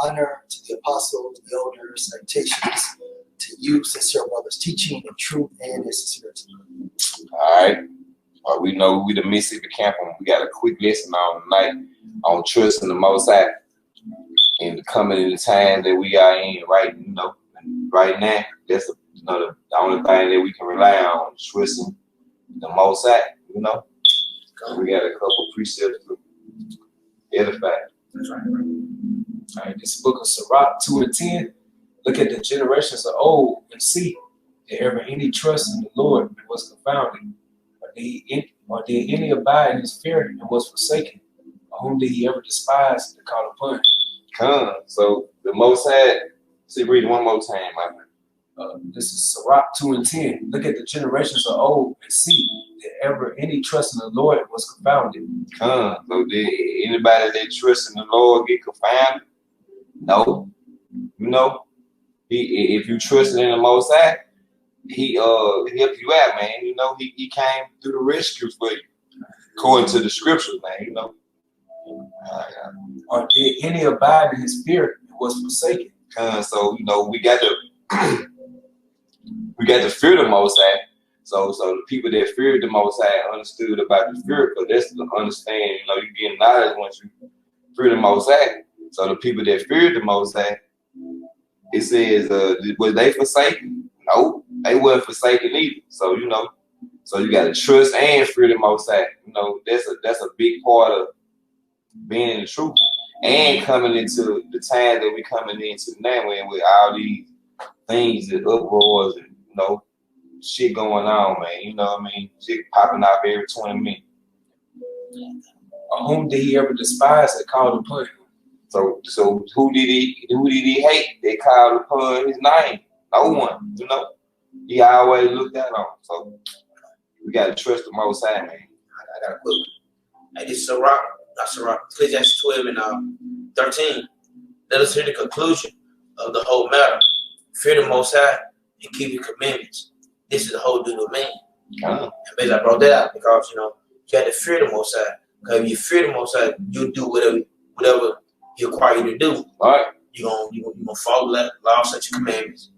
Honor to the apostles, the elders, salutations to you, sincere brothers, teaching in truth and in sincerity. All right. We know we the Mississippi camp, and we got a quick lesson on tonight on trust in the Most High and coming in the time that we are in right now. That's the only thing that we can rely on, trusting the Most High. We got a couple precepts to edify. That's right. All right, this book of Sirach 2:10. Look at the generations of old and see that ever any trust in the Lord was confounded, or did any abide in his fear and was forsaken, or whom did he ever despise and call upon? So the Most High. See, read one more time, my friend. This is Sirach 2:10. Look at the generations of old and see that ever any trust in the Lord was confounded. So did anybody that trusts in the Lord get confounded? No. If you trust in the Most High, he help you out, man. He came through the rescue for you, according to the scriptures, man. Or did any abide in his fear and was forsaken? So we got to fear the Most High. So the people that feared the Most High understood about the fear, but that's to understand. You get knowledge once you fear the Most High. So the people that feared the Most High, it says, was they forsaken? No, they weren't forsaken either. So so you got to trust and fear the Most High. That's a big part of being in the truth and coming into the time that we coming into now, with all these things and uproars and shit going on, man. Shit popping out every 20 minutes. Or whom did he ever despise that called upon him? So who did he hate? They called upon his name. No one, He always looked out on. So we gotta trust the Most High, man. I got a quick one. Hey, this is Sirach, Ecclesiastes 12 and 13. Let us hear the conclusion of the whole matter. Fear the Most High and keep your commandments. This is the whole duty of man. And basically, I brought that out because you got to fear the Most High. Because if you fear the Most High, you do whatever He require you to do. All right. You're gonna follow the law, such commandments.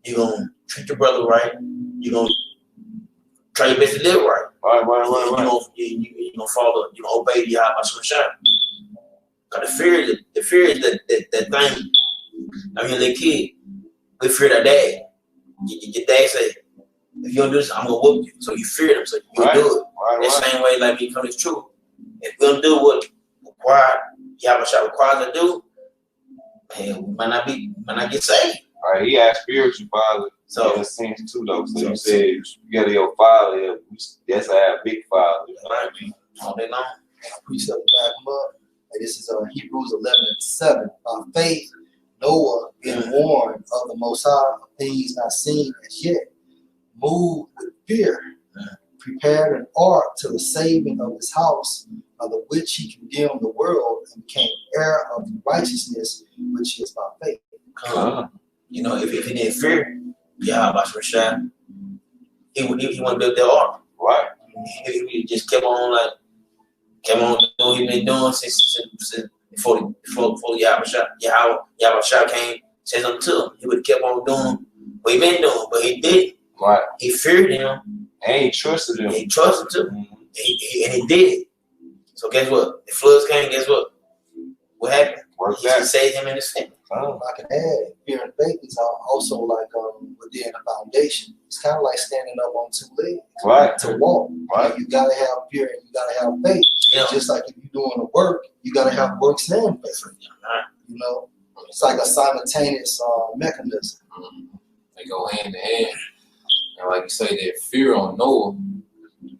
You're gonna treat your brother right. You're gonna try your best to live right. Right. You're gonna follow. You're gonna obey the Yahweh Shemashah. Because the fear is that thing. I mean, little kid, we fear their dad. Your dad say, if you don't do this, I'm gonna whoop you. So you fear them, so you do it. That same way, like me coming is true. If we don't do what Yahweh requires to do, man, we might not get saved. All right, he has spiritual father, so in a sense too, though. So you said you got your father. That's our big father. You know what I mean? All day long. Precept to back him up. This is Hebrews 11:7. By faith, Noah, being warned of the Most High of things not seen as yet, moved with fear, prepared an ark to the saving of his house, of the which he condemned the world and became heir of the righteousness which is by faith. If he didn't fear Yahweh Shemashah, he wouldn't build that ark. Right. He just kept on doing what he been doing since before Yahweh came, said something to him. He would have kept on doing what he been doing, but he didn't. Right. He feared him. And he trusted him. He trusted him. Mm-hmm. And he did. So guess what? The floods came, guess what? What happened? He saved him and his family. I can add, fear and faith is also like within a foundation. It's kind of like standing up on two legs. Right. To walk. Right. You gotta have fear and you gotta have faith. Yeah. Just like if you're doing the work, you gotta have works and faith. Right. It's like a simultaneous mechanism. They go hand in hand. And like you say, that fear on Noah,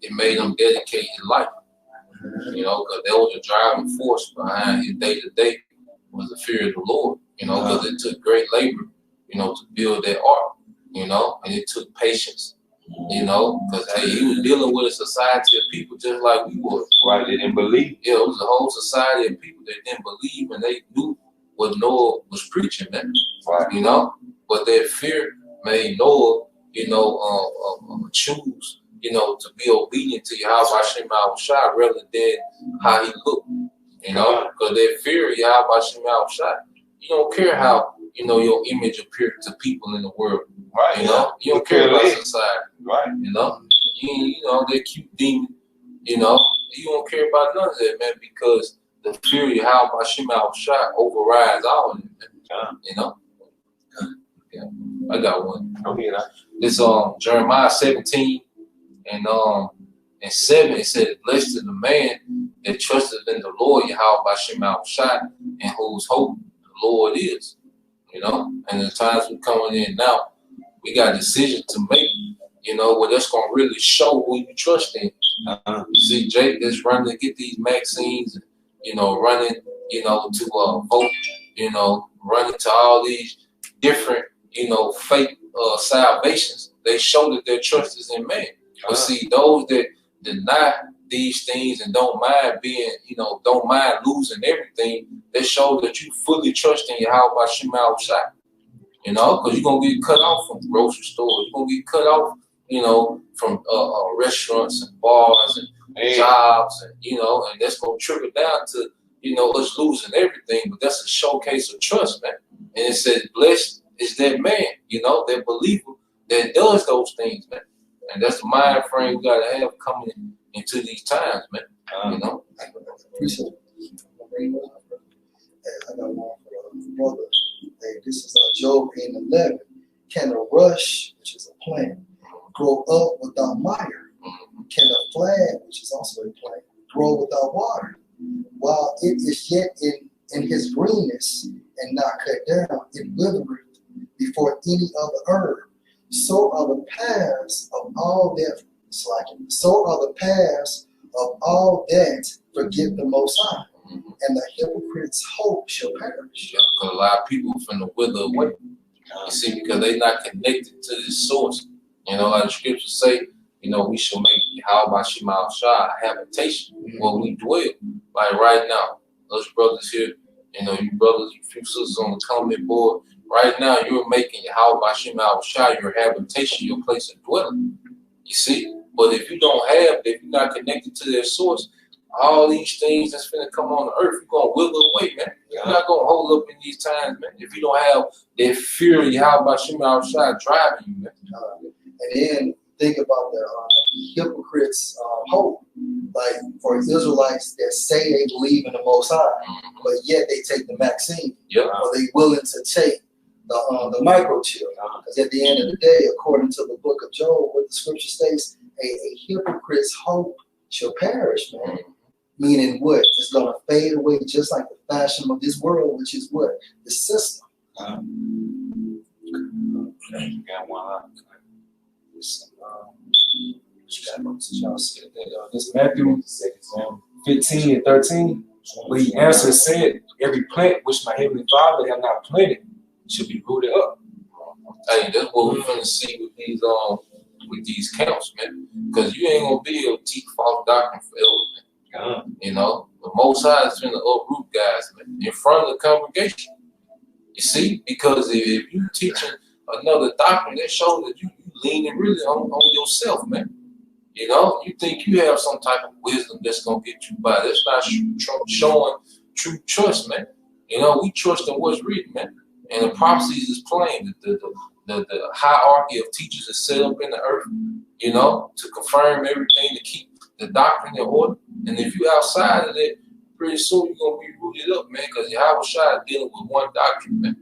it made him dedicate his life. Because there was a driving force behind his day-to-day was the fear of the Lord, you know, because it took great labor, you know, to build that ark, you know, and it took patience, you know, because hey, he was dealing with a society of people just like we was. Right, they didn't believe. Yeah, it was a whole society of people that didn't believe, and they knew what Noah was preaching, man. Right. You know, but their fear made Noah, you know, choose, you know, to be obedient to Yahweh Shem Shai rather than how he looked. You know, because their fear of Yahweh Shem Shai. You don't care how, you know, your image appears to people in the world. Right. You know, you don't care about society. Right. You know, you know, that cute demon, you know, you don't care about none of that, man, because the fear of Yahweh Shem Shai overrides all of it, you know. Yeah, I got one. Okay, This Jeremiah 17 and 7, it said, "Blessed is the man that trusteth in the Lord Yahweh Shem Shai, and whose hope the Lord is." You know, and the times we're coming in now, we got a decision to make. You know, where that's gonna really show who you trust in. You see, Jake that's running to get these vaccines, you know, running, you know, to vote, you know, running to all these different, you know, fake salvations. They show that their trust is in man. But see, those that deny these things and don't mind being, you know, don't mind losing everything, they show that you fully trust in Yahweh Shem Shai. You know, because you're gonna get cut off from grocery stores, you're gonna get cut off, you know, from restaurants and bars and jobs, and you know, and that's gonna trickle down to, you know, us losing everything. But that's a showcase of trust, man. And it says, "Blessed is that man," you know, that believer that does those things, man. And that's the mind frame we gotta have coming into these times, man. You know. Appreciate it. I got one for the brother. Hey, this is Job 8:11. Can a rush, which is a plant, grow up without mire? Can a flag, which is also a plant, grow without water? While it is yet in his greenness and not cut down, it withereth before any other herb. So are the paths of all that forget the Most High, and the hypocrite's hope shall perish. Yeah, because a lot of people finna wither away. You see, because they're not connected to this source. You know, like the scriptures say, you know, we shall make Yahweh Shem Shai a habitation where we dwell. Like right now, those brothers here, you know, you brothers, you few sisters on the comment board, right now you're making Yahweh Shem Shai your habitation, your place of dwelling. You see? But if you don't have, if you're not connected to their source, all these things that's finna come on the earth, you're gonna wither away, man. You're not gonna hold up in these times, man. If you don't have that fear of Yahweh Shem Shai driving you, man. And then think about the hypocrites' hope. Like for Israelites that say they believe in the Most High, but yet they take the vaccine, or they willing to take the microchip. Because at the end of the day, according to the book of Job, what the scripture states, a hypocrite's hope shall perish, man. Meaning what? It's going to fade away just like the fashion of this world, which is what? The system. Got one. Y'all said that this Matthew 15:13, where he answered said, "Every plant which my heavenly Father have not planted should be rooted up." Hey, that's what we're gonna see with these camps, man. Because you ain't gonna be able to teach false doctrine forever, man. You know, the Most High is gonna uproot guys, man, in front of the congregation. You see, because if you teaching another doctrine, that shows that you leaning really on yourself, man. You know, you think you have some type of wisdom that's gonna get you by. That's not showing true trust, man. You know, we trust in what's written, man. And the prophecies is plain. The hierarchy of teachers is set up in the earth, you know, to confirm everything, to keep the doctrine in order. And if you outside of it, pretty soon you're gonna be rooted up, man, because Yahweh Shai is dealing with one doctrine, man.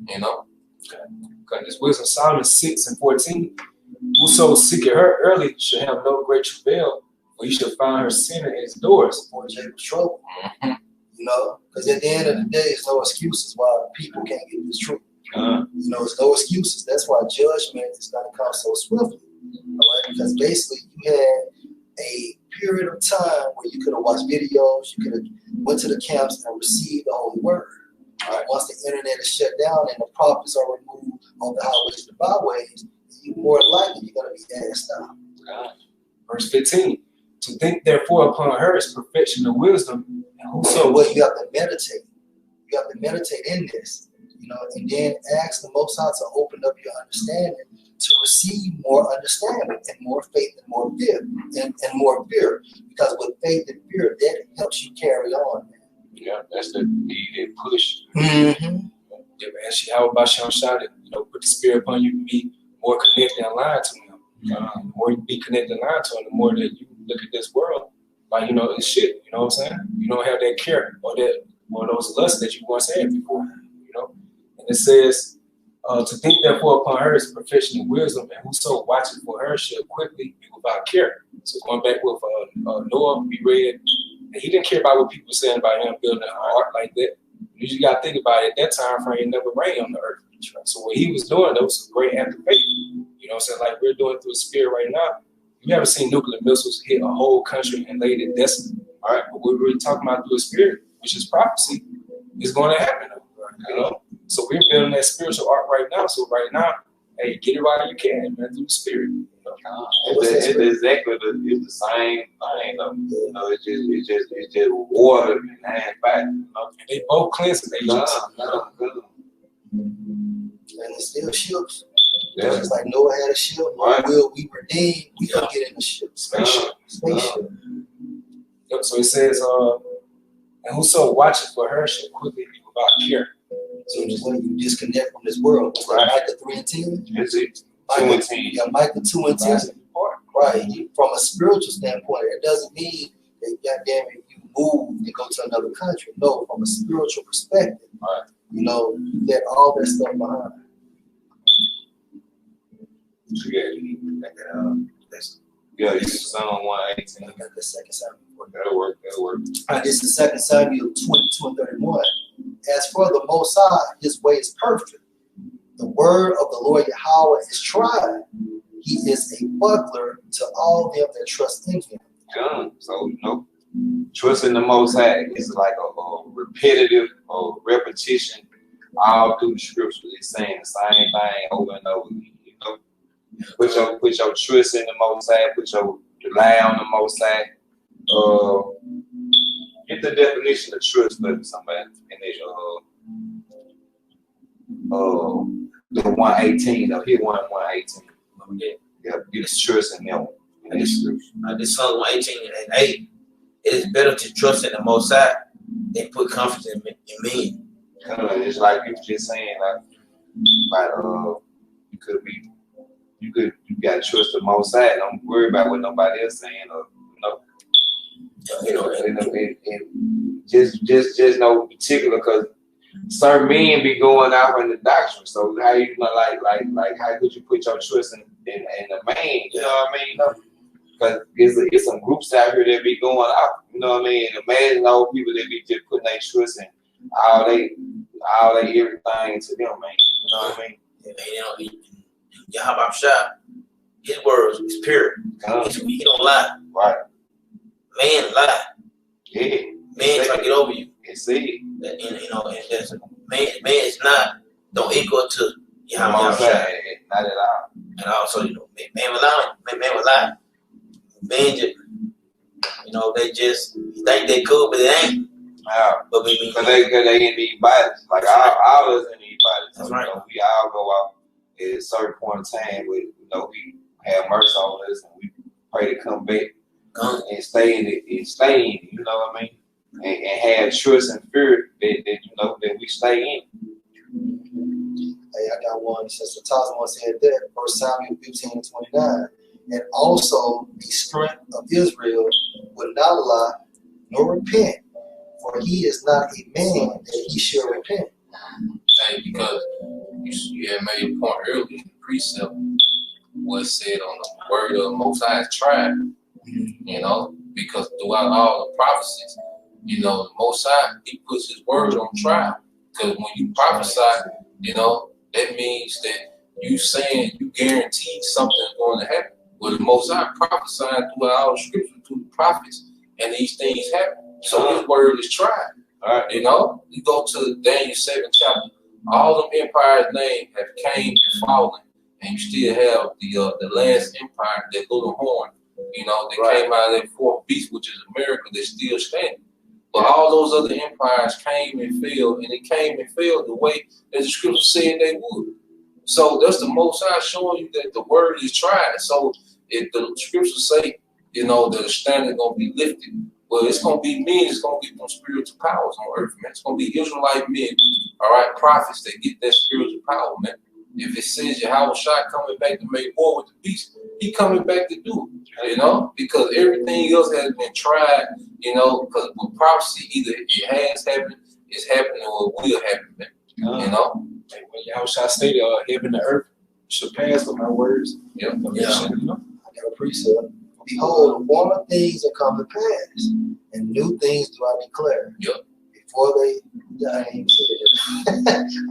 You know? Because this Wisdom Solomon 6:14, whoso seeketh her early shall have no great travail, for you shall find her sinner at his doors. For Jacob's trouble. You know, because at the end of the day, there's no excuses why people can't get this truth. You know, there's no excuses. That's why judgment is going to come so swiftly. All right? Because basically you had a period of time where you could have watched videos, you could have went to the camps and received the Holy Word. Once the internet is shut down and the prophets are removed on the highways and the byways, you're more likely you're going to be asked out. Verse 15. To think therefore upon her is perfection of wisdom. And So what you have to meditate. You have to meditate in this, and then ask the Most High to open up your understanding to receive more understanding and more faith and more fear and more fear. Because with faith and fear, that helps you carry on. Yeah, that's the needed push. Mm-hmm. Yeah, man, she how about Shem shouted, put the spirit upon you to be more connected and aligned to him. The more you be connected and aligned to him, the more that you look at this world like, it's shit, you know what I'm saying? You don't have that care or those lusts that you once had before, And it says, to think therefore upon her is perfection of wisdom, and whoso watches for her shall quickly be without care. So going back with Noah, we read, and he didn't care about what people were saying about him building an ark like that. You got to think about it, at that time frame, it never rained on the earth. So what he was doing, that was a great act of faith. You know what I'm saying? Like we're doing through the spirit right now. You haven't seen nuclear missiles hit a whole country and laid it desolate. All right, but what we're really talking about through the spirit, which is prophecy, is going to happen. So we're building that spiritual ark right now. So right now, hey, get it right you can, man, through the spirit. It's exactly the same thing, though. It's just water and hand back. And they both cleansing agents. And it's still ships. Yeah. Just like Noah had a ship, will we redeem? We gonna get in the ship. Spaceship. Yep, so it says, and whoso watches for her shall quickly be without care. So just when you disconnect from this world, Right. Micah 3 and 10. It's 2 and 10. Yeah, Micah 2 and 10. Right. From a spiritual standpoint, it doesn't mean that goddamn it, you move and go to another country. No, from a spiritual perspective, you let all that stuff behind. Yeah, you Psalm 118. I got the second Samuel. That'll work. This is 2 Samuel 22 and 31. As for the Most High, his way is perfect. The word of the Lord Yahweh is tried. He is a buckler to all them that trust in him. Done. So, trusting the Most High is like a repetitive or repetition all through the scriptures. It's saying the same thing over and over. Put your trust in the Most High. Put your rely on the Most High. Get the definition of trust for somebody, and the 118. Hit 118. Yeah, get the trust in them. This Psalm 118 and 8. It is better to trust in the Most High than put confidence in men. It's like you were just saying, you gotta trust the Most High. Don't worry about what nobody else saying, and just no particular, because certain men be going out in the doctrine. So how you like how could you put your trust in the man? You know what I mean? Because it's some groups out here that be going out. You know what I mean? Imagine all people that be just putting their trust in all they everything to them, man. You know what I mean? Yahweh Shah, his words is pure. He don't lie. Right. Man lie. Yeah. Man try to get over you. It's it. And man is don't equal to Yahweh Shah. Not at all. And also, man will lie. Man will lie. Man just, they just think they cool, but they ain't. But because they in these bodies. Like all of us in these bodies. That's so, right. We all go out at a certain point in time where we have mercy on us and we pray to come back and stay in it, you know what I mean? And have trust and fear that we stay in. Hey, I got one. Since the Tasman said that, 1 Samuel 15 and 29. And also the strength of Israel would not lie nor repent, for he is not a man that he shall repent. Hey, because you had made a point earlier in the precept was said on the word of Most High is tried, because throughout all the prophecies, the Most High, he puts his word on trial. Because when you prophesy, that means that you saying you guarantee something's going to happen. Well, the Most High prophesying throughout all the scripture, through the prophets, and these things happen. So his word is tried. All right. You know, you go to Daniel 7 chapter, all them empires' names have came and fallen, and you still have the last empire, that little horn, you know, that came out of that fourth beast, which is America, that's still standing. But all those other empires came and fell, and it came and fell the way that the scripture said they would. So that's the Most High showing you that the word is tried. So if the scriptures say, you know, that the standard gonna be lifted, well, it's gonna be men, it's gonna be some spiritual powers on earth, man. It's gonna be Israelite men, all right, prophets that get that spiritual power, man. If it says Yahushua coming back to make war with the beast, he coming back to do it, you know, because everything else has been tried, you know, because with prophecy, either it has happened, it's happening, or it will happen, man. You know? Like when Yahushua stated, heaven and earth shall pass with my words. Yeah. Yeah. I got a precept. Behold, the former things are come to pass, and new things do I declare. Yep. Before they, I ain't said it.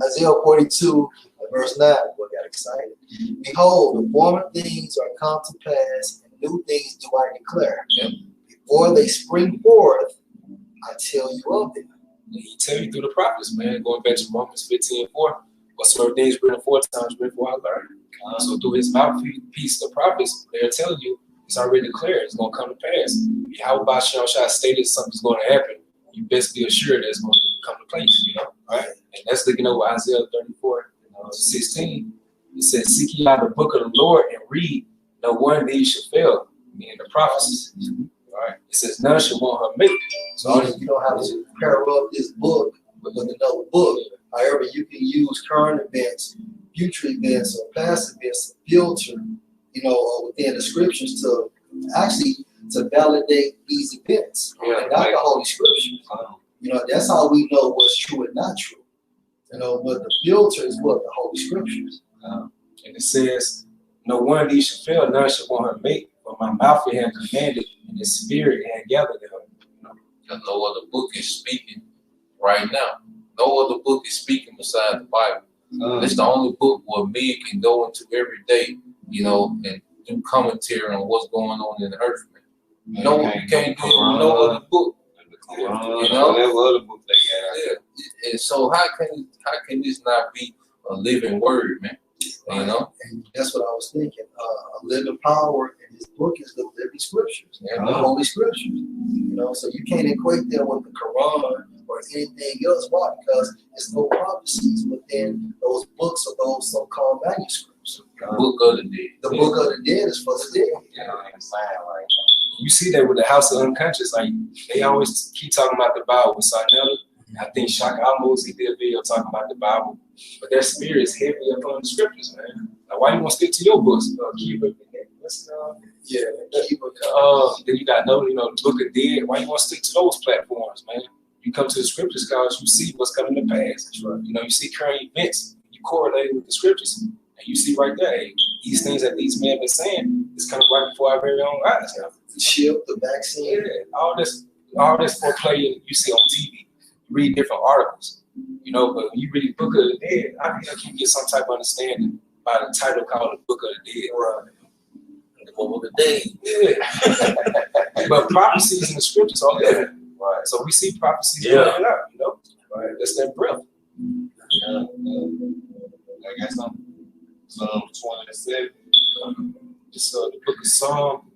Isaiah 42, verse 9, boy, got excited. Behold, the former things are come to pass, and new things do I declare. Yep. Before they spring forth, I tell you of them. He tell you through the prophets, man, going back to Romans 15:4. Whatsoever things written aforetimes, written for I learned. So through his mouthpiece, the prophets, they're telling you it's already declared, it's going to come to pass. Yahweh Shah stated something's going to happen. You best be assured that it's going to come to place, you know, right? And that's looking over Isaiah 34:16. It says, seek ye out the book of the Lord and read, no one of these shall fail, meaning the prophecies. Right? It says, none shall want her mate. So you don't have to pair up this book with another book. However, you can use current events, future events, or past events to filter, you know, within the scriptures to actually to validate these events. Yeah, and not the Holy Scriptures. You know, that's how we know what's true and not true. You know, but the filter is what the Holy Scriptures. And it says, no one of these shall fail, none shall want her mate, but my mouth it had commanded, and his spirit had gathered her. You know? Because no other book is speaking right now. No other book is speaking besides the Bible. It's the only book where men can go into every day, you know, and do commentary on what's going on in the earth. Man. No, you can't do no other book. You know, whatever other book they got. Yeah. And so how can this not be a living word, man? You know, and that's what I was thinking. A living power in this book is the living scriptures and the Holy Scriptures. You know, so you can't equate that with the Quran or anything else. Why? Because there's no prophecies within those books or those so-called manuscripts. The book of the dead. The book of the dead is for the dead. You know what I'm saying? Like, you see that with the House of Unconscious. Like, they always keep talking about the Bible with Sarnella. I think Shaka Almost, he did a video talking about the Bible. But their spirit is heavy upon the scriptures, man. Like, why you want to stick to your books? Keep it. Yeah, keep it. Then you got the Book of Dead. Why you want to stick to those platforms, man? You come to the scriptures because you see what's coming to pass. That's right. You know, you see current events. You correlate it with the scriptures. And you see right there, hey, these things that these men have been saying is coming right before our very own eyes. The chip, the vaccine. Yeah, all this foreplay you see on TV. You read different articles. You know, but when you read the Book of the Dead, I think you can get some type of understanding by the title called the Book of the Dead. Right. The Book of the Dead. Yeah. But prophecies in the scriptures are living. Right. So we see prophecies playing out, you know? Right. That's that breath. I got some Psalm 27. It's the book of Psalm.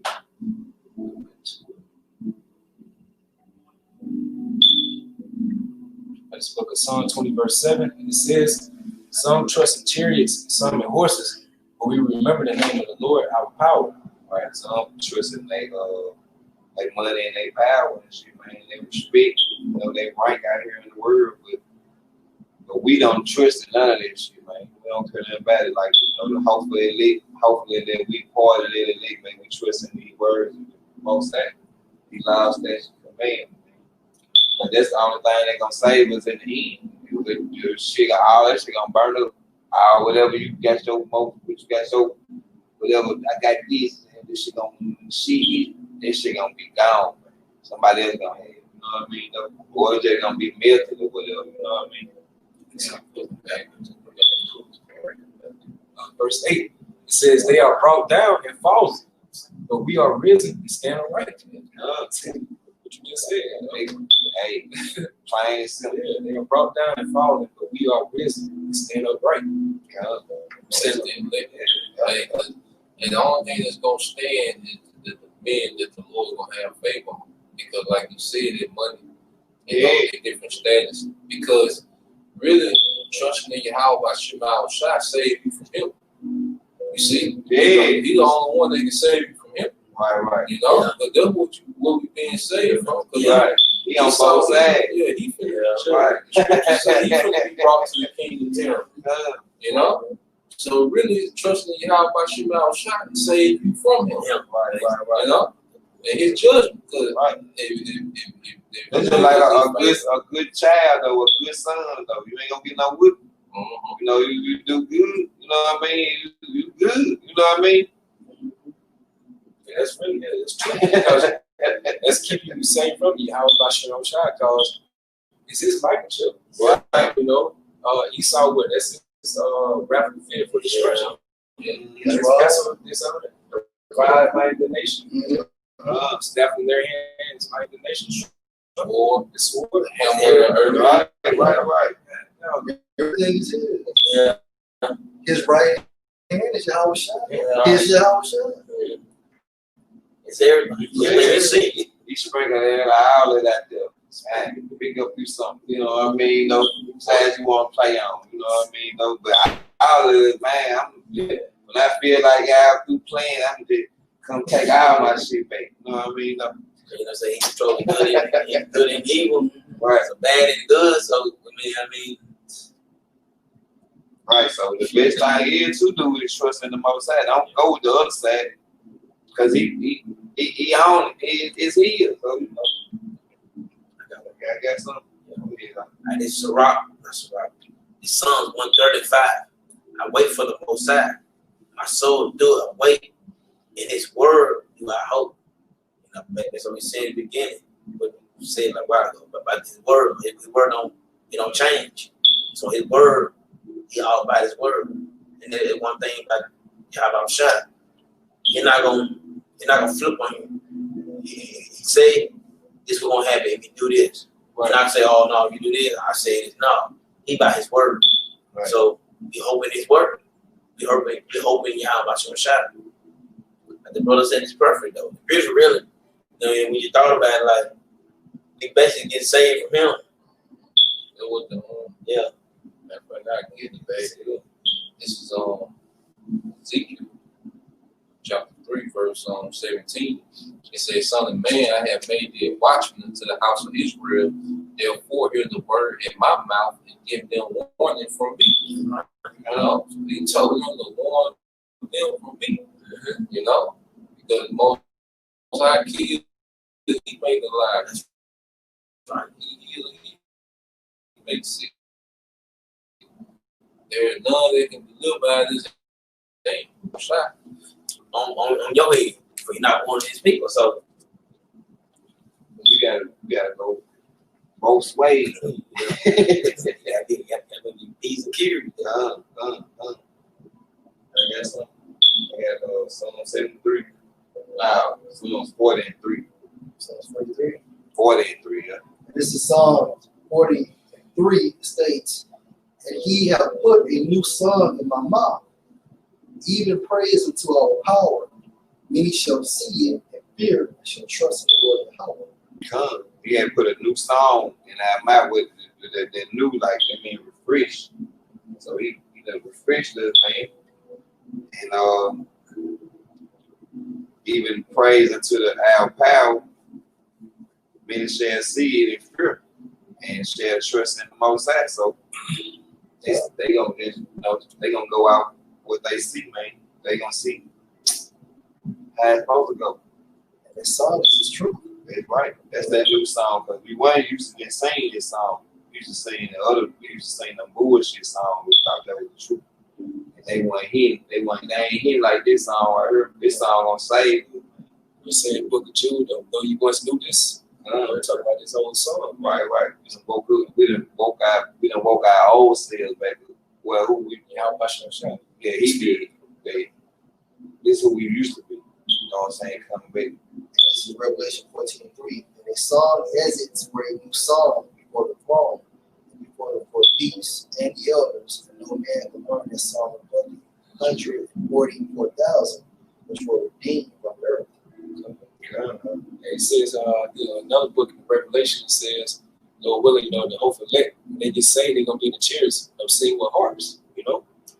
This book of Psalm 20, verse 7, and it says, some trust in chariots, some in horses, but we remember the name of the Lord, our power. Right, some trust in they money and they power and shit, man. They respect, you know, they rank out here in the world, but we don't trust in none of that shit, man. We don't care nothing about it. Like, you know, hopefully that we part of that elite, man. We trust in these words, most that he loves that command. But that's the only thing they're gonna save us in the end. Your shit, all that shit gonna burn up. Whatever you got your whatever I got this, and this shit gonna this shit gonna be gone. Man. Somebody else gonna have it, you know what I mean? Or it's just gonna be melted or whatever, you know what I mean? Verse 8, it says, they are brought down and fallen, but we are risen and stand upright. What you just That's it. Hey, plain and simple. Yeah, they are brought down and fallen, but we are risen and stand upright. And the only thing that's gonna stand is the men that the Lord gonna have favor on. Because like you said, that money in different status. Because really trusting in Yahweh by Shema Shai save you from him. You see? He's the only one that can save you from him. Right. You know? But that's what we being saved from. Right. He on both sides. Yeah, he finna Right. he finna be brought to the kingdom terror. You know? So really trusting in Yahweh by Shema Shai can save you from him. Right. You know? And his judgment, because It's just like a good child or a good son though. You ain't gonna get no whip. You know, you do good. You know what I mean? You good. You know what I mean? Yeah, that's really good. It's true. Because that's keeping you safe from you. How about Shalom Shai? Because it's his microchip. Right. You know, Esau, what? That's his rapid fear for destruction. That's what divide mighty the nation. Staff in their hands, mighty the nation. Or the sword, the hammer, Right. Everything is his. Yeah. His right hand is Yahweh Shai. His Yahweh Shai. It's everybody. You see. He sprinkle all of that there. Man, pick up you something. You know what I mean? No sides you want to play on. You know what I mean? No, but all of it, man. When I feel like I'm through playing, I'm just come take all my shit back. You know what I mean? No. You know, say he's controlling good and evil. Right. So bad and good. So I mean. Right. So the best thing is to do is trust in the Most High. Don't go with the other side, because he own it. It's his. So you know. I got something. And it's Sirach. It's Psalms 135. I wait for the Most High. My soul do it. I wait. In His word do I hope. You know, that's what we said in the beginning. What we said like a while ago. But about His word don't change. So His word, He all about His word. And then one thing about Yahweh Shai, You're not gonna flip on you. He say this was gonna happen if you do this. Right. And I say, oh no, you do this. I say this. No, He by His word. Right. So we hoping His word. We hoping Yahweh Shai. The brother said it's perfect though. It's really, when you thought about it, like we basically get saved from him. It was the yeah. That's what I get it, baby. This is Ezekiel chapter 3, verse 17. It says, "Son of man, I have made thee a watchman unto the house of Israel. Therefore, hear the word in my mouth and give them warning from me." You know, so He told them to warn them from me. You know, because the Most High killed, He made alive. He makes sick. There is none that can deliver out of this thing. On your head, for you're not one of His people. So you gotta go both ways. He's a carry. I got something. I got Psalm 73. Psalms 40 and 3. Psalms 43. 40 and 3, yeah. This is Psalm 43 states, "And He hath put a new song in my mouth, even praise unto our power. Many shall see it and fear and shall trust in the Lord Yahweh." He had put a new song in our mouth with the new, like, I mean, refresh. So he done refreshed us, man. And even praise unto our power, many shall see it and fear and shall trust in the Most High. So they gonna go out what they see, man. They gonna see how it's supposed to go. And this song is true. That's right. That's that new song, because we weren't used to singing this song. We used to sing the bullshit song. We thought that was the truth. And they weren't hitting. They ain't hitting like this song right here. This song gonna save you. We say in the Book of Jude, though you once knew this. We're talking about this old song. Right. We done woke our old selves back. Well, who we? How Shai? Yeah, he did. This is who we used to be. You know what I'm saying? Coming back. This is Revelation 14:3. And they song exits where a new song before the throne, before the four beasts and the elders, and no man could learn that song but the 144,000 which were redeemed from earth. It says, another book in Revelation, it says, Lord willing, the hopeful elect, they get saved, they're going to be in the chairs of singing with harps,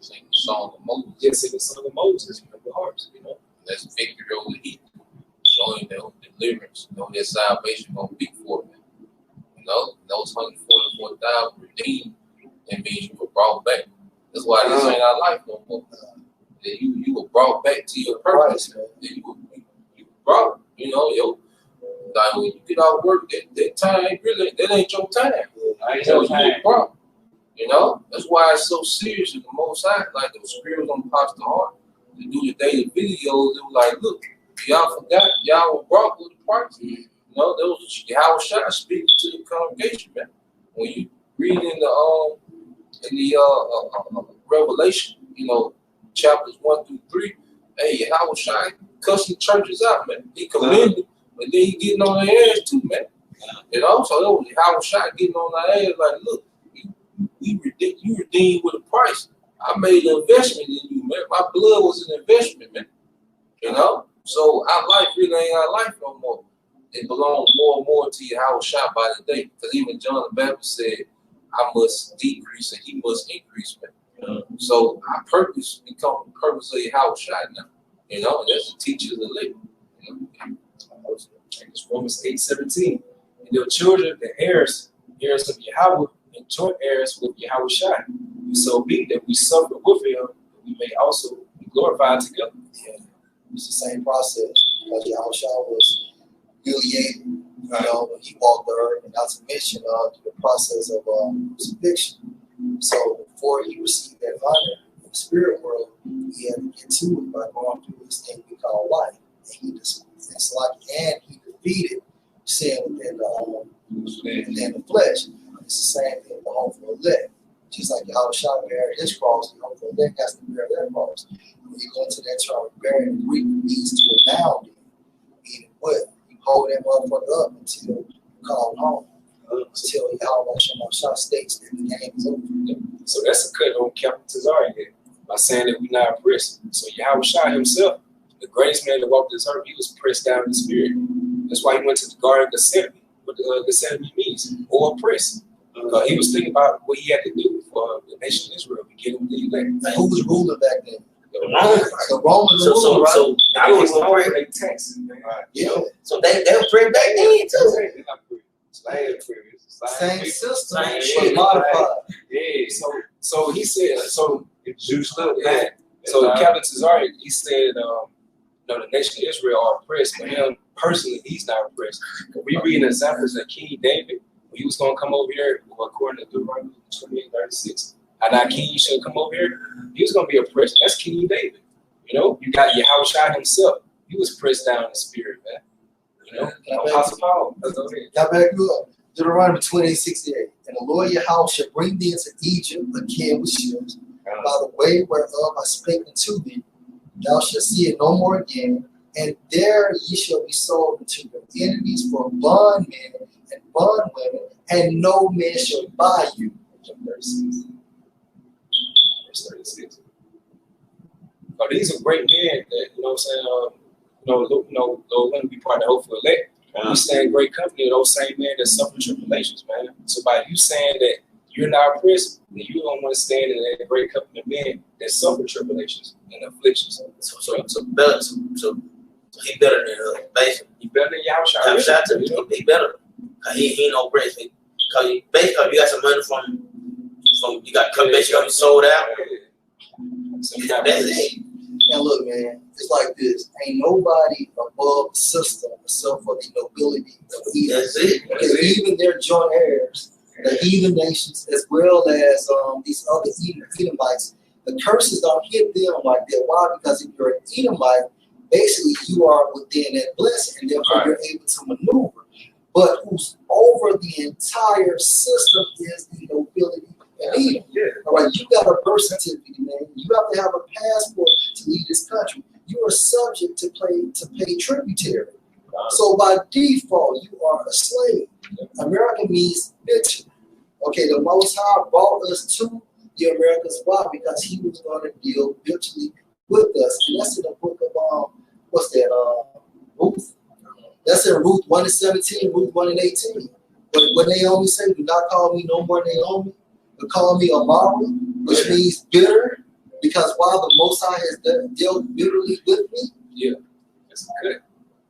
Sing the song of Moses. Yeah, sing the song of Moses, with harps, That's victory over evil. Showing them deliverance. That salvation gonna be for them. Those 144,000 redeemed, that means you were brought back. That's why this ain't our life no more. That you were brought back to your purpose. That you were brought, like when you get out of work, that time really, that ain't your time. You were brought. That's why it's so serious in the Most High. Like the Spirit on Pastor Hart to do the daily videos. It was like, look, y'all forgot, y'all were brought with the price. There was Yahweh Shai speaking to the congregation, man. When you read in the Revelation, chapters 1 through 3, hey, Yahweh Shai cussing churches out, man. He commended, but then he getting on their ass too, man. So it was Yahweh Shai getting on their ass like, look, you redeemed with a price. I made an investment in you, man. My blood was an investment, man. So our life really ain't our life no more. It belongs more and more to Yahweh Shai by the day. Because even John the Baptist said, I must decrease and he must increase, man. So our purpose become the purpose of Yahweh Shai now. And that's the teacher of the living. It's Romans 8:17. And their children, the heirs of Yahweh, and joint heirs with Yahweh Shai. So be that we suffer with him, that we may also be glorified together. Yeah. It's the same process. Because Yahweh Shai was humiliated, when he walked the earth, and not to mention the process of crucifixion. So before he received that honor in the spirit world, he had to get to it by going through this thing we call life. And he defeated sin within the flesh. It's the same thing with the hopeful elect. Just like Yahweh Shai buried his cross, the hopeful elect has to bear their cross. When you go into that term, bearing the Greek means to abound in, meaning what? You hold that motherfucker up until you call home. Until Yahweh Shai states that the game is over. So that's a cut on Captain Tazari here by saying that we're not oppressed. So Yahweh Shai himself, the greatest man that walked this earth, he was pressed down in the spirit. That's why he went to the Garden of Gethsemane. What Gethsemane means, or oppressed. He was thinking about what he had to do for the nation of Israel to get him the elect. And who was ruling back then? The Romans. The Romans. So I was pray taxes, man. Yeah. So they were praying back then too. Same system, Same but shit. modified. Yeah. So he said. So Jews love that. So Captain Tazari, he said, the nation of Israel are oppressed, but him personally, he's not oppressed. We read examples of King David. He was going to come over here, according to Deuteronomy 28:36. And now King should come over here. He was going to be oppressed. That's King David. You got Yahweh Shai himself. He was pressed down in the spirit, man. Apostle Paul. Got back up. Deuteronomy 28:68. And the Lord Yahweh shall bring thee into Egypt again with ships, by the way whereof I spake unto thee. Thou shalt see it no more again, and there ye shall be sold unto your enemies for bondmen and bondwomen, and no man shall buy you. Verse 36. These are great men that, Lord, let me be part of the hopeful elect. We stand in great company of those same men that suffer tribulations, man. So by you saying that you're not oppressed, then you don't want to stand in that great company of men that suffer tribulations and afflictions. So he better than basically. You better than Yahweh Shai. Yahweh Shai too. He better. Cause he ain't no breast. Cause basically you got some money from you got basically you sold out. So That's it. And look, man, it's like this. Ain't nobody above the system except for the nobility of the That's it. Because even their joint heirs, the heathen nations, as well as these other Edomites, the curses don't hit them like that. Why? Because if you're an Edomite, basically you are within that blessing, and therefore you're able to maneuver. But who's over the entire system is the nobility of Edom. Yeah. All right, you got a birth certificate, man. You have to have a passport to leave this country. You are subject to pay tributary. So by default, you are a slave. America means victory. Okay, the Most High brought us to the Americas. Why? Because He was going to deal victory with us. And that's in the book of what's that? Ruth. That's in Ruth 1:17, Ruth 1:18. But when Naomi said, "Do not call me no more Naomi, but call me Amara," which means bitter, because while the Most High has dealt bitterly with me. Yeah, that's good.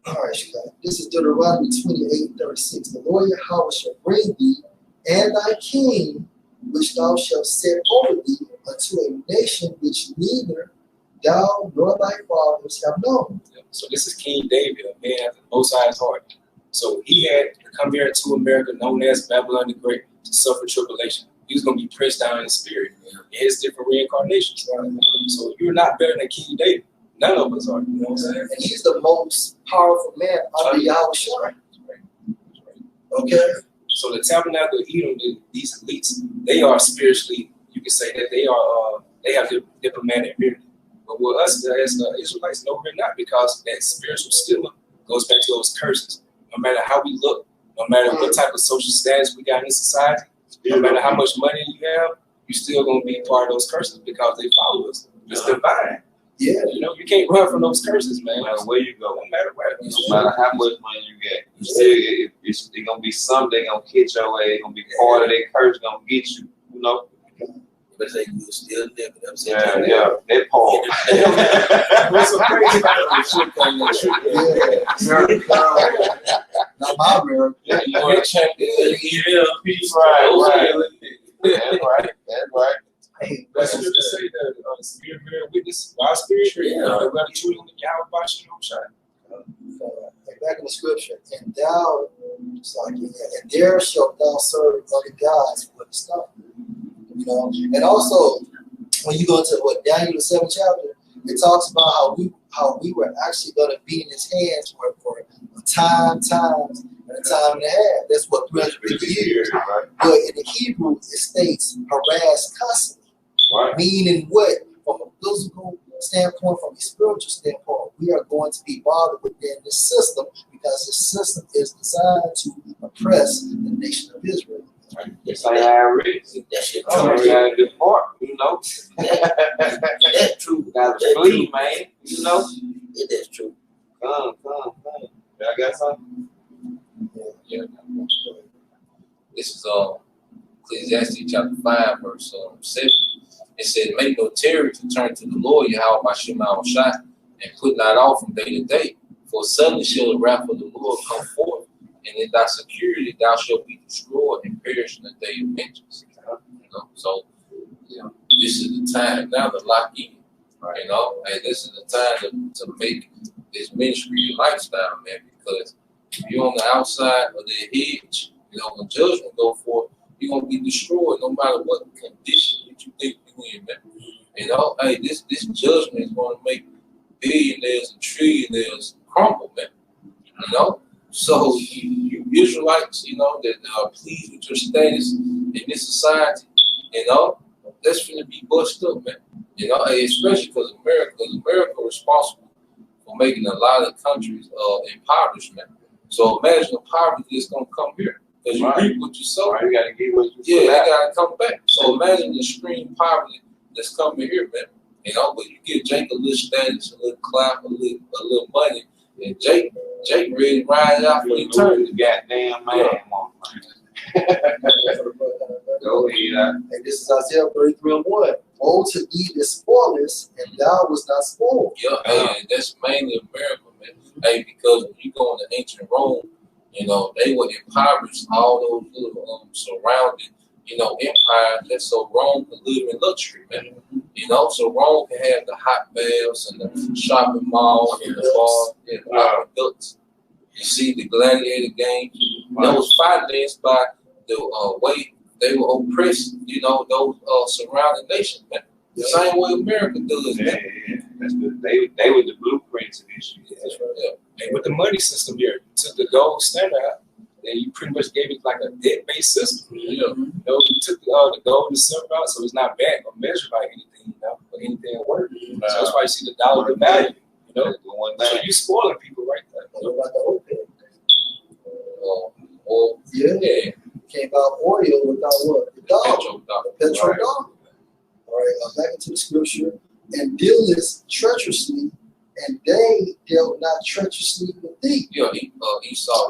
All right, Shaka. This is Deuteronomy 28:36. The Lord Yahweh shall bring thee and thy king, which thou shalt set over thee, unto a nation which neither thou nor thy fathers have known. So this is King David, a man after the Most High's heart. So he had to come here to America, known as Babylon the Great, to suffer tribulation. He was going to be pressed down in spirit. He has different reincarnations. Right? So you're not better than King David. None of us are. You know what I'm saying? And he's the most powerful man under Yahweh Shai. Okay? So the tabernacle of Edom, these elites, they are spiritually, you can say that they have diplomatic immunity. But with us as Israelites, no, we're not, because that spiritual stigma goes back to those curses. No matter how we look, no matter what type of social status we got in society, no matter how much money you have, you're still going to be part of those curses because they follow us. It's divine. Yeah. You know, you can't run from those curses, man. No matter where you go, No matter where. no matter how much money you get, you still it's gonna be something they gonna hit your way. It's gonna be part of their curse gonna get you. You know. But they you still living. I'm saying, Yeah, that part. What's so crazy about this shit on that shit? Yeah. Not my America. Yeah, you want to check it. Peace, right. That's right. Hey, That's just to say that the spirit bearing witness, our spirit, we're going to truly Yahweh Bashi back in the scripture, and thou, it's like, and there shalt thou serve other gods for the stuff. You know, and also when you go to Daniel the 7th chapter, it talks about how we were actually going to be in His hands for a times and a time and a half. That's what 350 years. Right. But in the Hebrew, it states harassed constantly. Right. Meaning what? From a physical standpoint, from a spiritual standpoint, we are going to be bothered within the system, because the system is designed to oppress the nation of Israel. This ain't how it is. that shit Oh, true. we got a good part, you know. That's true. Got to flee, man. You know. That's true. Come. Y'all got something? Yeah. This is Ecclesiastes chapter 5, verse 7. It said, "Make no terror to turn to the Lord Yahweh by Shema Shai, and put not off from day to day. For suddenly shall the wrath of the Lord come forth, and in thy security thou shalt be destroyed and perish in the day of vengeance." You know, so this is the time now to lock in. You know, and this is the time to make this ministry your lifestyle, man. Because if you're on the outside of the hedge, you know, when judgment go forth, you're gonna be destroyed no matter what condition that you think you're in, man. You know, hey, this judgment is gonna make billionaires and trillionaires crumble, man. You know, so you Israelites, you know, that are pleased with your status in this society, you know, that's gonna be bust up, man. You know, hey, especially because America responsible for making a lot of countries impoverished, man. So imagine the poverty that's gonna come here. Because you reap what you sow. Right, you gotta get what you Yeah, they gotta come back. So imagine the extreme poverty that's coming here, man. You know, but you give Jake a little status, a little clout, a little money, and Jake ready to ride out for eternity. Goddamn man. Go ahead. And this is Isaiah 33:1. Woe to thee that spoilest, and thou was not spoiled. Yeah, hey, and that's mainly America, man. Hey, because when you go into ancient Rome, you know, they would impoverish all those little surrounding, you know, empires. That's so Rome could live in luxury, man. You know, so Rome can have the hot baths and the shopping mall and the bar and the aqueducts. You see the gladiator game. That was financed by the way they were oppressed, you know, those surrounding nations, man. The same way America does, man. Yeah. That's good. They were the blueprints of this shit. That's right. Yeah. And with the money system here, you took the gold standard out, and you pretty much gave it like a debt-based system. Yeah. You know, you took the gold and silver out, so it's not backed or measured by anything, you know, but anything worth. So that's why you see the dollar value, you know. That's the one So thing. you spoiling people right there. What about the OPEC? oil. Yeah. Yeah. Came out oil without what? The dollar. Petrodollar. The petrodollar. Right. All right, back into the scripture. And dealest treacherously, and they dealt not treacherously with thee. Yeah, Esau,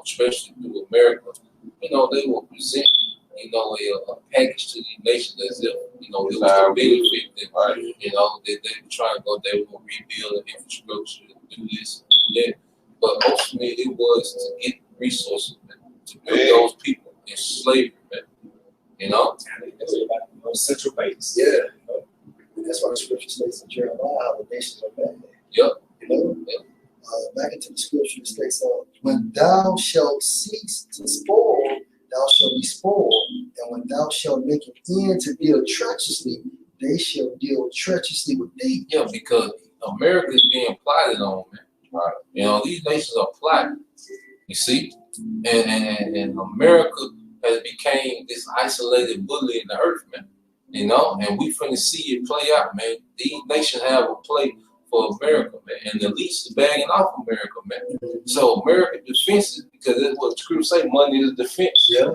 especially through America, they will present, a package to the nation as if, it was to benefit them. Right. They were trying to go, they were going to rebuild the infrastructure, do this, do that. But ultimately, it was to get resources, man, to put those people in slavery, man. That's about central base. Yeah. And that's why the scripture states in Jeremiah how the nations are bad. Yep. Yep. Back into the scripture, it states, when thou shalt cease to spoil, thou shalt be spoiled. And when thou shalt make an end to deal treacherously, they shall deal treacherously with thee. Yeah, because America is being plotted on, man. Right. These nations are plotting. You see? And America has became this isolated bully in the earth, man. And we finna see it play out, man. These nations have a play for America, man. And the least is bagging off America, man. So America defenses, because that's what the scripture say, money is defense. Yeah.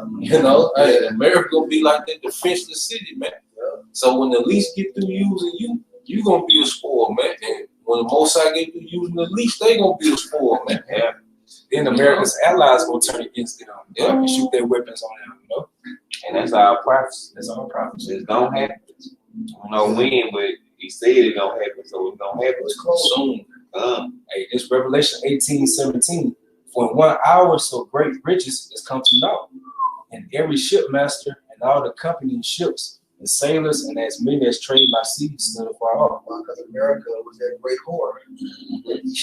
Hey, America gonna be like that defenseless city, man. Yeah. So when the least get through using you, you gonna be a spoil, man. And when the Most High get through using the least, they gonna be a spoil, man. Yeah. Then America's allies will turn against them. Yeah, and shoot their weapons on them, And that's our prophecy. That's our prophecy. It's gonna happen. I don't know when, but he said it's gonna happen, so it's gonna happen. It's close. Soon. Hey, it's Revelation 18:17. For in 1 hour so great riches is come to naught, and every shipmaster and all the company ships and sailors and as many as trade by sea stood afar off. Because America was that great whore. These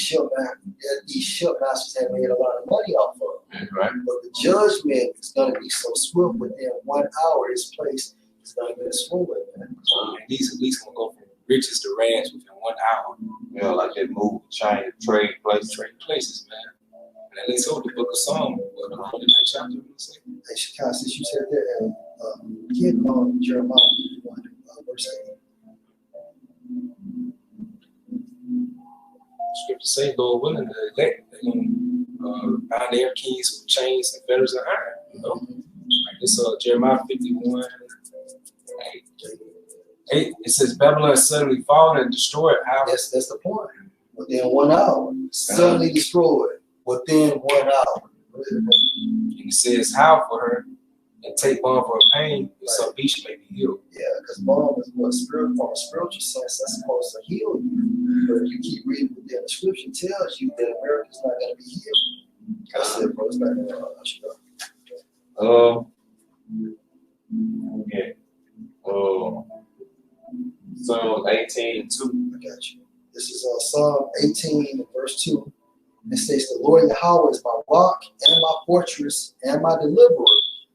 shipmasters had made a lot of money off of it. Right. But the judgment is going to be so swift within 1 hour. This place is going to be smooth. And these at least gonna go from riches to rags within 1 hour. Like that move, China, trade places. Trade places, man. And at least hold the book of Psalms, what the 109th chapter, you say? Hey, Shekinah, since you said that, get on Jeremiah 51, verse 8. Scripture say, Lord willing, the elect, they're gonna bind their kings with chains and fetters and iron. Like this Jeremiah 51. 8, it says Babylon suddenly fallen and destroyed. How? That's the point. Within 1 hour, suddenly destroyed. Within 1 hour. And it says how for her and take balm for her pain, so each may be healed. Yeah, because balm is what spirit from a spiritual sense that's supposed to heal you. But if you keep reading within the scripture tells you that America's not going to be healed. That's it, bro. It's not going to Okay. Psalm 18:2. I got you. This is Psalm 18, verse 2. It says, the Lord Yahweh is my rock and my fortress and my deliverer,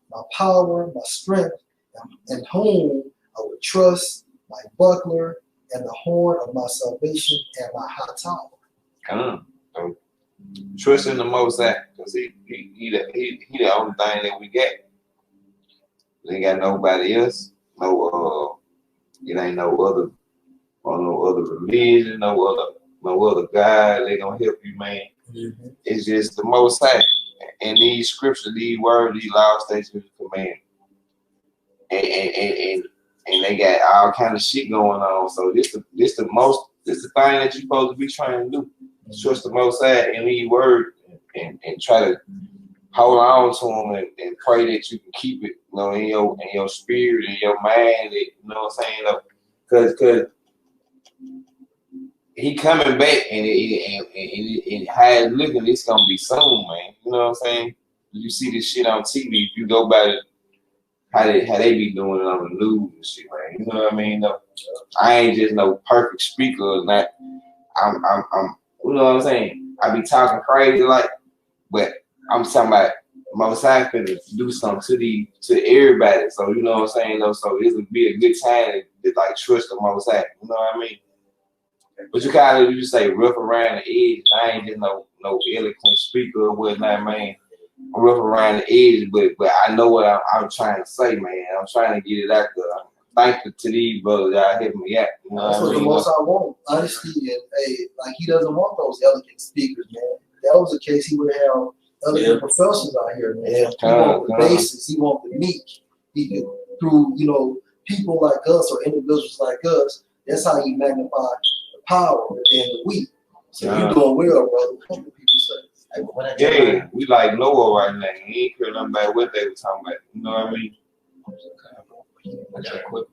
my power, my strength, in whom I would trust, my buckler, and the horn of my salvation, and my high tower. So, trust in the Most High, because he the only thing that we got. We ain't got nobody else. It ain't no other religion, no other God. They gonna help you, man. Mm-hmm. It's just the Most High. And these scriptures, these words, these laws, statutes, and command. And they got all kind of shit going on. So this the thing that you're supposed to be trying to do. Trust the Most High in these words and try to hold on to them and pray that you can keep it, in your spirit and your mind. You know what I'm saying? Because he coming back and how it's looking, it's gonna be soon, man. You know what I'm saying? You see this shit on TV. If you go by how they be doing it on the news and shit, man. You know what I mean? No, I ain't just no perfect speaker. Not I'm you know what I'm saying? I be talking crazy but I'm talking about Most High finna do something to everybody. So you know what I'm saying? Though, so it would be a good time to trust the Most High. You know what I mean? But you just say rough around the edge. I ain't just no eloquent speaker or whatnot, man. I'm rough around the edge, but I know what I'm trying to say, man. I'm trying to get it out there. I'm thankful to these brothers that helping me out. You know That's what the Most High want. Honesty and he doesn't want those eloquent speakers, man. If that was the case, he would have other professors out here, man. Yeah. He want the basis. He want the meat. He can, through, you know, people like us or individuals like us, that's how you magnify the power and the weak. So you're doing well, brother. What do people say? Yeah, we like Noah right now. He ain't care nothing about what they were talking about. You know what I mean? I got quick.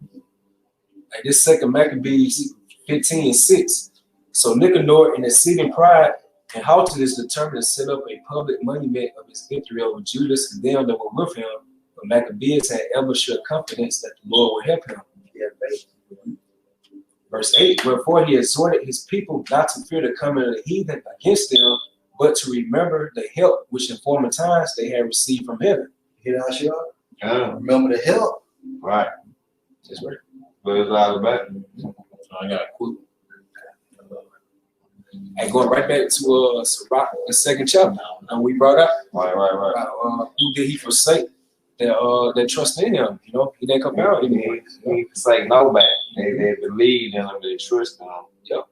Like this second Maccabees 15:6. So Nicanor, in exceeding pride and haughtiness, determined to set up a public monument of his victory over Judas and them that were with him. But Maccabeus had ever sure confidence that the Lord would help him. Verse 8, wherefore he exhorted his people not to fear the coming of the heathen against them, but to remember the help which in former times they had received from heaven. You hear that, y'all? Remember the help. Right. That's right. But it's all about. I got a quick. And going right back to Sirach, the second chapter, we brought up. Right. Who did he forsake that trust in him? You know, he didn't come out anymore. He forsake nobody. They believed in him, they trusted him. Yep.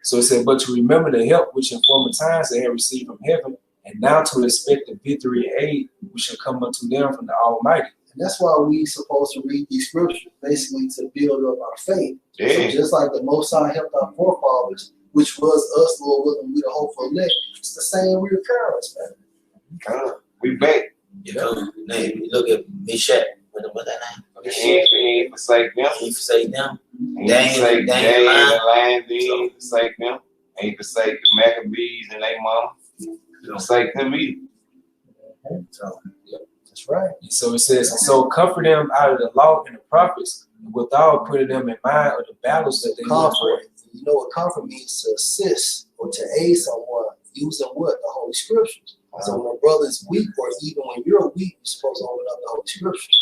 So it said, but to remember the help which in former times they had received from heaven, and now to expect the victory and aid which shall come unto them from the Almighty. And that's why we supposed to read these scriptures, basically to build up our faith. Yeah. So just like the Most High helped our forefathers, which was us, Lord willing, we the hopeful elect, it's the same reoccurrence, man. We back. You know, you look at Meshach. What that name? He ain't forsake them. He forsake them. He ain't forsake Daniel and Lion. He ain't forsake them. He ain't forsake the Maccabees and their mama. He don't forsake them either. So, that's right. And so it says, and so comfort them out of the law and the prophets, withal putting them in mind of the battles that they look for. You know what comfort means? To assist or to aid someone using what? The Holy Scriptures. So when a brother is weak, or even when you're weak, you're supposed to open up the Holy Scriptures.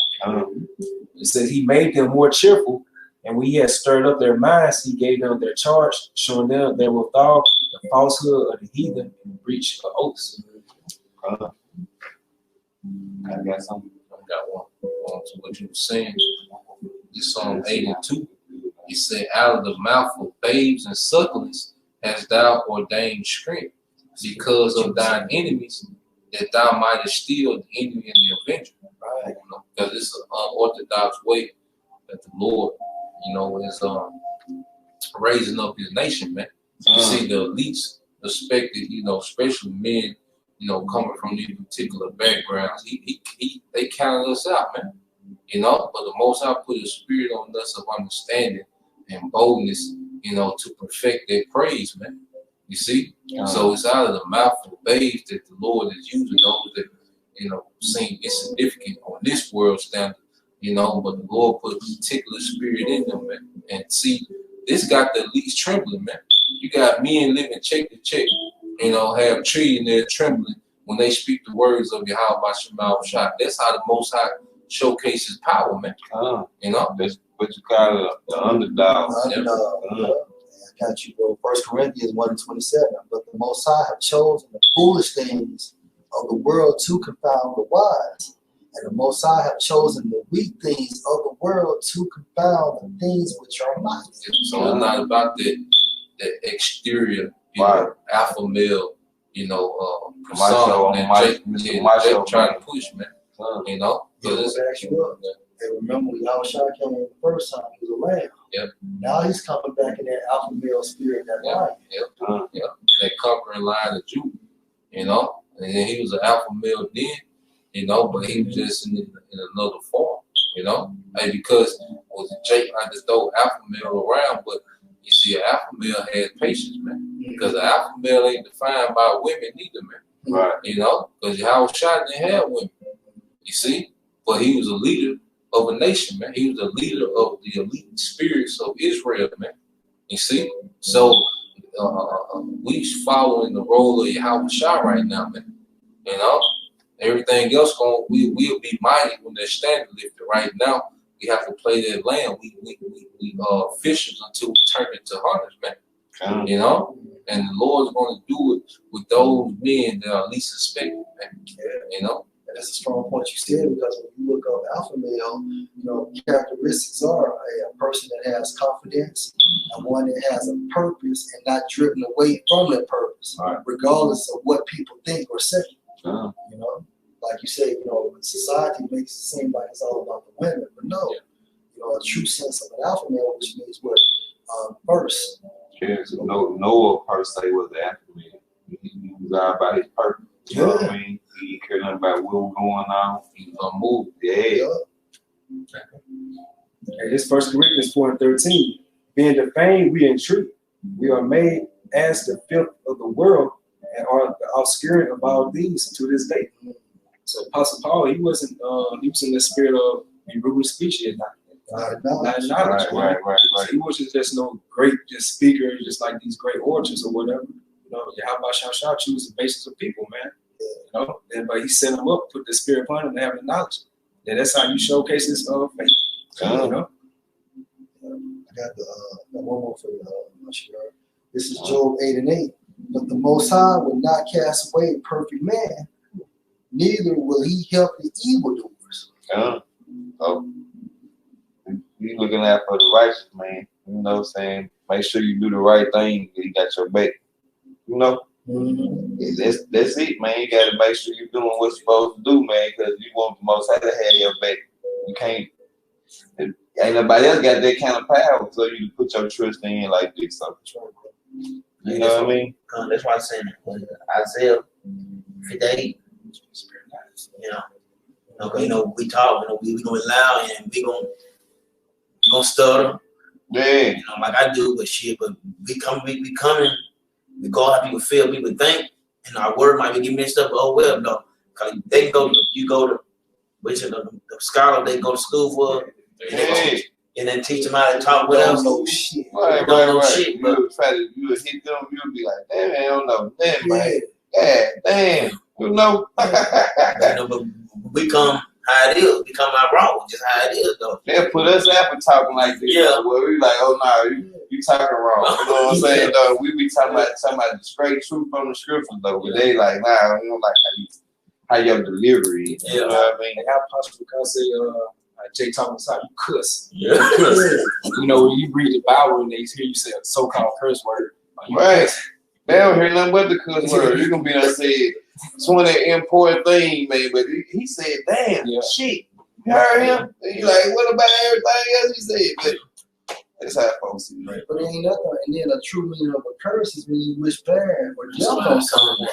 It says he made them more cheerful, and when he had stirred up their minds, he gave them their charge, showing them that withal the falsehood of the heathen and the breach of oaths. I got something. I got one to what you were saying. This Psalm 82. He said, out of the mouth of babes and sucklings hast thou ordained strength, because of thine enemies, that thou mightest steal the enemy and the avenger. Right? You know, because it's an unorthodox way that the Lord, you know, is raising up his nation, man. You see the elites respected, you know, especially men, you know, coming from these particular backgrounds. They counted us out, man. You know, but the Most High put a spirit on us of understanding and boldness, you know, to perfect their praise, man. You see? So it's out of the mouth of babes that the Lord is using, those that, you know, seem insignificant on this world standard, you know, but the Lord put a particular spirit in them, man. And see, this got the elites trembling, man. You got men living check to check, you know, have tree in there trembling when they speak the words of Yahweh Bashem Shah. That's how the Most High showcases power, man. You know? That's what you call it, the underdog. I got you, bro. 1 Corinthians 1:27. But the Most High have chosen the foolish things of the world to confound the wise. And the Most High have chosen the weak things of the world to confound the things which are mighty. So it's not about the exterior, you know, alpha male, you know, persona that Jake trying to push, man. You know? Because and remember when Yahushua came in the first time, he was a lamb. Yep. Now he's coming back in that alpha male spirit, that lion. Yep. That conquering lion of Judah, you know? And then he was an alpha male then, you know, but he was just in another form, you know? Hey, because was Jake like to throw alpha male around, but you see, an alpha male has patience, man. Because an alpha male ain't defined by women neither, man. Right. You know? Because Yahushua didn't have women. You see? But he was a leader of a nation, man. He was a leader of the elite spirits of Israel, man. You see? So we following the role of Yahushua right now, man. You know? Everything else we'll be mighty when they're standing lifted. Right now, we have to play that land. We fishers until we turn into hunters, man. You know? And the Lord's going to do it with those men that are least suspected, man. You know? That's a strong point you said, because when you look up alpha male, you know, characteristics are a person that has confidence and one that has a purpose and not driven away from that purpose, regardless of what people think or say. You know, like you say, you know, society makes it seem like it's all about the women, but no, you know, a true sense of an alpha male, which means what first. Yeah, so Noah per se was the alpha male. He was all about his purpose. You know what I mean? He didn't care nothing about what was going on. He was gonna move. Yeah. Okay, this 1 Corinthians 4:13. Being defamed, we entreat. We are made as the filth of the world and are the offscouring of all things to this day. So Apostle Paul, he was in the spirit of Hebrew speech yet, not knowledge. Right. So he wasn't just no great speaker, just like these great orators or whatever. You know, how about Shah choose the basis of people, man? You know, but he set them up, put the spirit upon them, and have the knowledge. And that's how you showcase this faith. You know. I got the one more for you. This is Job 8:8. But the Most High will not cast away a perfect man, neither will he help the evildoers. So you looking out for the righteous man, you know what I'm saying? Make sure you do the right thing, he got your back. You know? That's it, man. You gotta make sure you're doing what you're supposed to do, man, because you want the Most High to have your back. You can't. Ain't nobody else got that kind of power, so you put your trust in like this. So, you know what I mean? That's why I'm saying Isaiah 58. You know, we talk, we gonna allow and we gonna stutter. Yeah. You know, like I do, but we coming. We go how people feel, people think, and our word might be getting mixed up. Oh well, no, cause they you go to, which the scholar they go to school for. And then teach them how to talk without no shit. Right. Shit, you would hit them, you would be like, damn, I don't know nothing, man. Yeah, damn. You know. But we come how it is. We come out wrong, just how it is, though. They'll put us out for talking like this. Yeah. Where we like, oh no, you talking wrong. You know what I'm saying? Though we be talking about the straight truth from the scriptures though. But they like, nah, we don't like how your delivery is. You know what I mean? And how Apostle say Jay talking about you cuss. Yeah. You cuss. You know, when you read the Bible and they hear you say a so-called curse word. Right. They don't hear nothing but the cuss word. You gonna be there say 20 important thing, man. But he said, damn, shit. You heard him? And you like, what about everything else he said? But that's how folks see it. But it ain't nothing. And then a true meaning of a curse is when you wish bad or jump on someone.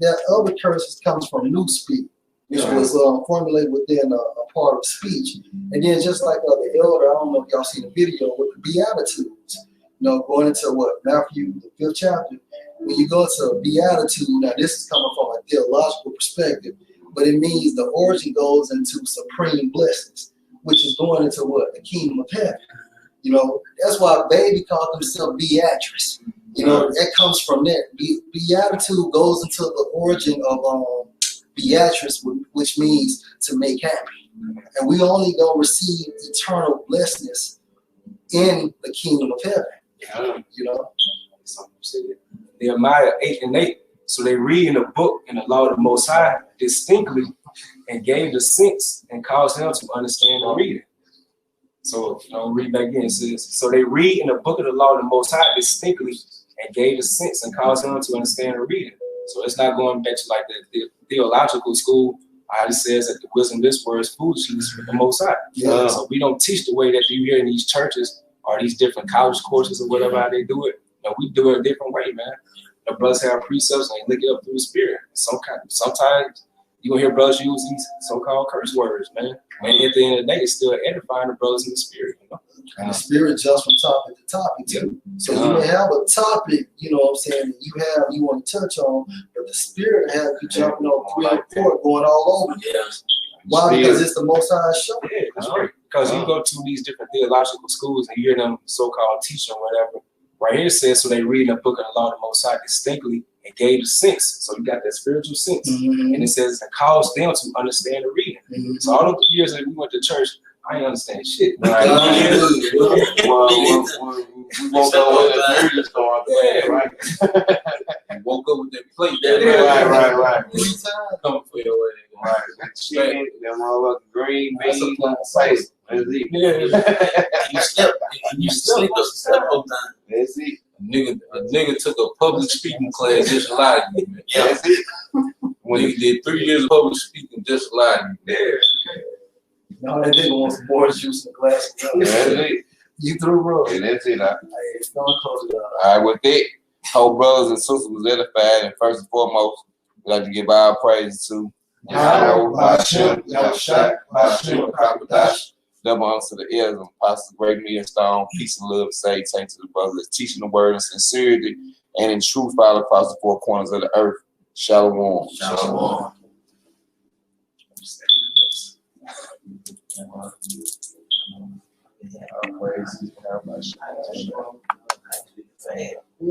That other curses comes from newspeak, which was formulated within a part of speech. And then just like the elder, I don't know if y'all seen the video with the Beatitudes, you know, going into Matthew, the 5th chapter. When you go to a Beatitude, now this is coming from a theological perspective, but it means the origin goes into supreme blessings, which is going into the kingdom of heaven. You know, that's why baby called himself Beatrice. You know, that comes from that. Beatitude goes into the origin of Beatrice, which means to make happy. And we only gonna receive eternal blessedness in the kingdom of heaven. You know? Nehemiah 8:8. So they read in the book in the law of the Most High distinctly and gave the sense and caused them to understand and read it. So, read back again. It says, so they read in the book of the law of the Most High distinctly and gave the sense and caused them to understand and read it. So it's not going back to like the theological school. It says that the wisdom of this word is foolishness with the Most High. Yeah. So we don't teach the way that you hear in these churches or these different college courses or whatever how they do it. We do it a different way, man. The brothers have precepts and they look it up through the spirit. Sometimes you gonna hear brothers use these so-called curse words, man. And at the end of the day, it's still edifying the brothers in the spirit, And the spirit jumps from topic to topic too. So you may have a topic, you know what I'm saying, that you want to touch on, but the spirit has you jumping on 3 and 4 going all over. Yeah. Why? Because it's the Most High show. Yeah, that's right. Because you go to these different theological schools and you hear them so-called teaching or whatever. Right here it says, so they read in the book of the law of the Most High distinctly and gave the sense. So you got that spiritual sense. And it says it caused them to understand the reading. So all those years that we went to church, I didn't understand shit. Right? We woke up with the nervous going, right? And woke up with that plate. Right. 3 times. Coming for your way. Right. Chicken, them all green beans on the face. That's it. You sleep several times. That's it. A nigga took a public speaking class just like you, man. Yeah. That's it. when He did 3 years of public speaking just like No, that nigga wants some more juice in the glass. that's it. You threw, bro. Yeah, that's it. Hey, it's gonna close it up. All right, with that, hope brothers and sisters was edified, and first and foremost, we'd like to give our praise to Yahweh, Hashem, Yahushua, Hashem, Kakadash, double unto the elders and apostles, great millstone, peace and love, say, thank to the brothers, teaching the word in sincerity and in truth, all across the four corners of the earth. Shalom. Shalom. Our praise is our